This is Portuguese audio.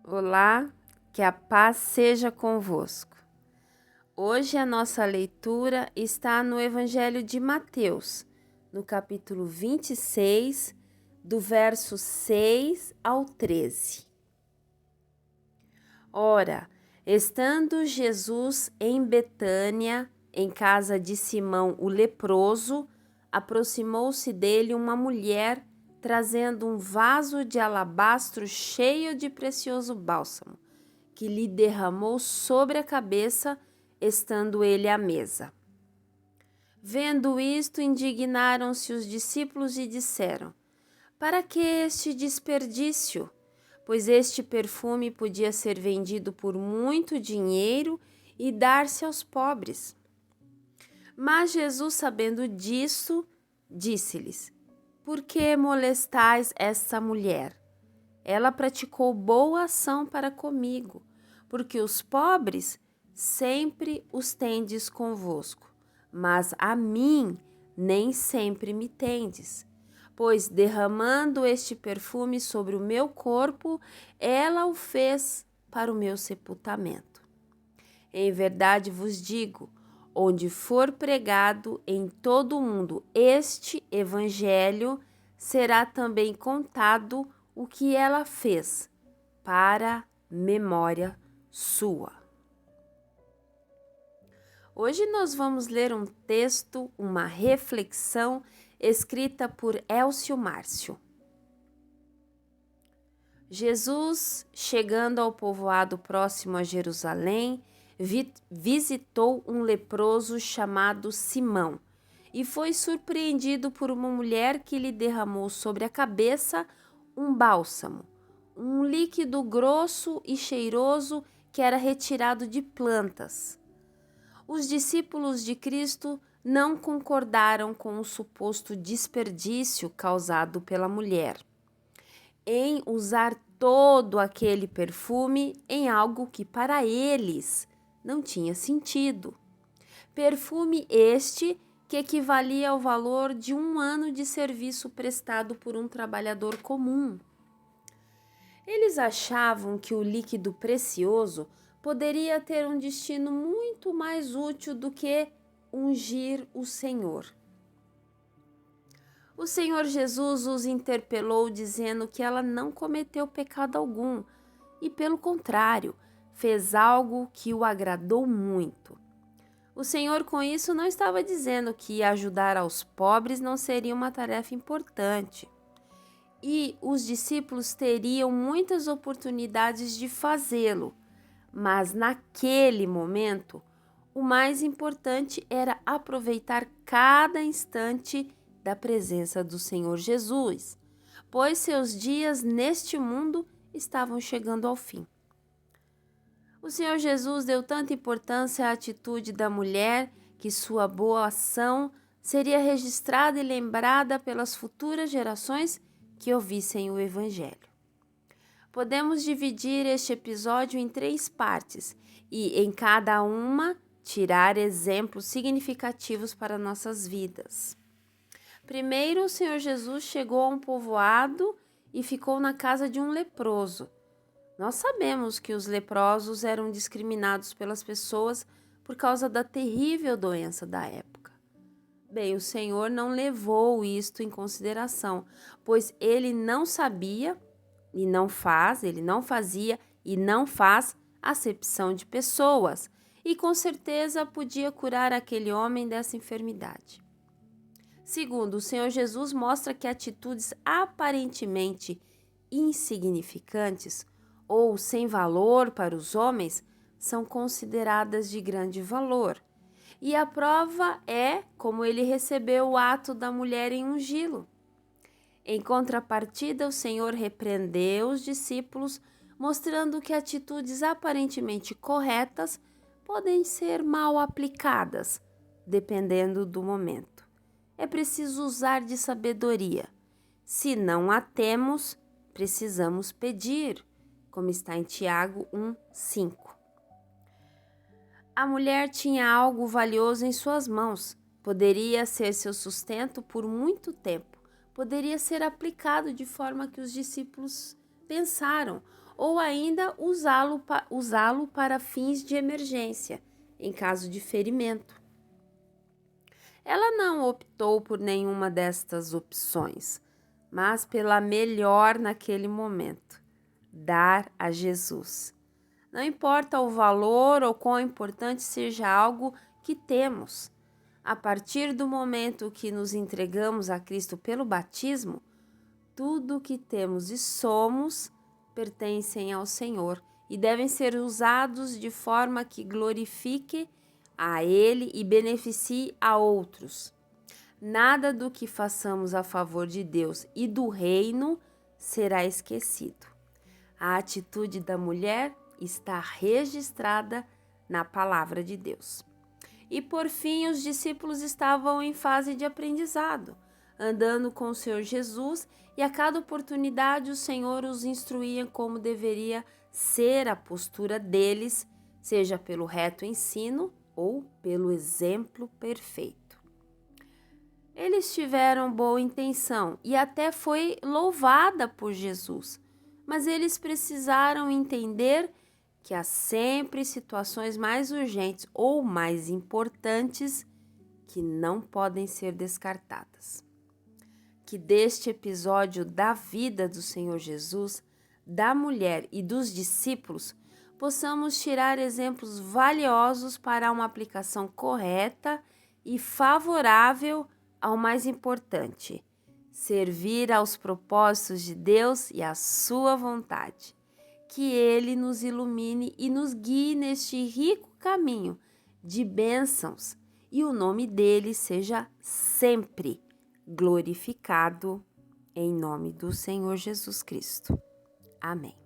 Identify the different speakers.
Speaker 1: Olá, que a paz seja convosco. Hoje a nossa leitura está no Evangelho de Mateus, no capítulo 26, do verso 6 ao 13. Ora, estando Jesus em Betânia, em casa de Simão o leproso, aproximou-se dele uma mulher trazendo um vaso de alabastro cheio de precioso bálsamo, que lhe derramou sobre a cabeça, estando ele à mesa. Vendo isto, indignaram-se os discípulos e disseram: Para que este desperdício? Pois este perfume podia ser vendido por muito dinheiro e dar-se aos pobres. Mas Jesus, sabendo disso, disse-lhes: Por que molestais esta mulher? Ela praticou boa ação para comigo, porque os pobres sempre os tendes convosco, mas a mim nem sempre me tendes. Pois derramando este perfume sobre o meu corpo, ela o fez para o meu sepultamento. Em verdade vos digo, onde for pregado em todo o mundo este evangelho, será também contado o que ela fez, para memória sua. Hoje nós vamos ler um texto, uma reflexão escrita por Elcio Márcio. Jesus, chegando ao povoado próximo a Jerusalém, visitou um leproso chamado Simão e foi surpreendido por uma mulher que lhe derramou sobre a cabeça um bálsamo, um líquido grosso e cheiroso que era retirado de plantas. Os discípulos de Cristo não concordaram com o suposto desperdício causado pela mulher em usar todo aquele perfume em algo que para eles não tinha sentido. Perfume este que equivalia ao valor de um ano de serviço prestado por um trabalhador comum. Eles achavam que o líquido precioso poderia ter um destino muito mais útil do que ungir o Senhor. O Senhor Jesus os interpelou dizendo que ela não cometeu pecado algum e, pelo contrário, fez algo que o agradou muito. O Senhor com isso não estava dizendo que ajudar aos pobres não seria uma tarefa importante. E os discípulos teriam muitas oportunidades de fazê-lo, mas naquele momento, o mais importante era aproveitar cada instante da presença do Senhor Jesus, pois seus dias neste mundo estavam chegando ao fim. O Senhor Jesus deu tanta importância à atitude da mulher que sua boa ação seria registrada e lembrada pelas futuras gerações que ouvissem o Evangelho. Podemos dividir este episódio em 3 partes e, em cada uma, tirar exemplos significativos para nossas vidas. Primeiro, o Senhor Jesus chegou a um povoado e ficou na casa de um leproso. Nós sabemos que os leprosos eram discriminados pelas pessoas por causa da terrível doença da época. Bem, o Senhor não levou isto em consideração, pois ele não sabia e não faz, ele não fazia e não faz acepção de pessoas, e com certeza podia curar aquele homem dessa enfermidade. Segundo, o Senhor Jesus mostra que atitudes aparentemente insignificantes ou sem valor para os homens são consideradas de grande valor. E a prova é como ele recebeu o ato da mulher em ungí-lo. Em contrapartida, o Senhor repreendeu os discípulos, mostrando que atitudes aparentemente corretas podem ser mal aplicadas, dependendo do momento. É preciso usar de sabedoria. Se não a temos, precisamos pedir, como está em Tiago 1:5. A mulher tinha algo valioso em suas mãos. Poderia ser seu sustento por muito tempo. Poderia ser aplicado de forma que os discípulos pensaram, ou ainda usá-lo para fins de emergência, em caso de ferimento. Ela não optou por nenhuma destas opções, mas pela melhor naquele momento: dar a Jesus. Não importa o valor ou quão importante seja algo que temos. A partir do momento que nos entregamos a Cristo pelo batismo, tudo o que temos e somos pertencem ao Senhor e devem ser usados de forma que glorifique a Ele e beneficie a outros. Nada do que façamos a favor de Deus e do reino será esquecido. A atitude da mulher está registrada na palavra de Deus. E por fim, os discípulos estavam em fase de aprendizado, andando com o Senhor Jesus, e a cada oportunidade o Senhor os instruía como deveria ser a postura deles, seja pelo reto ensino ou pelo exemplo perfeito. Eles tiveram boa intenção e até foi louvada por Jesus, mas eles precisaram entender que há sempre situações mais urgentes ou mais importantes que não podem ser descartadas. Que deste episódio da vida do Senhor Jesus, da mulher e dos discípulos, possamos tirar exemplos valiosos para uma aplicação correta e favorável ao mais importante: servir aos propósitos de Deus e à sua vontade. Que Ele nos ilumine e nos guie neste rico caminho de bênçãos e o nome dele seja sempre glorificado, em nome do Senhor Jesus Cristo. Amém.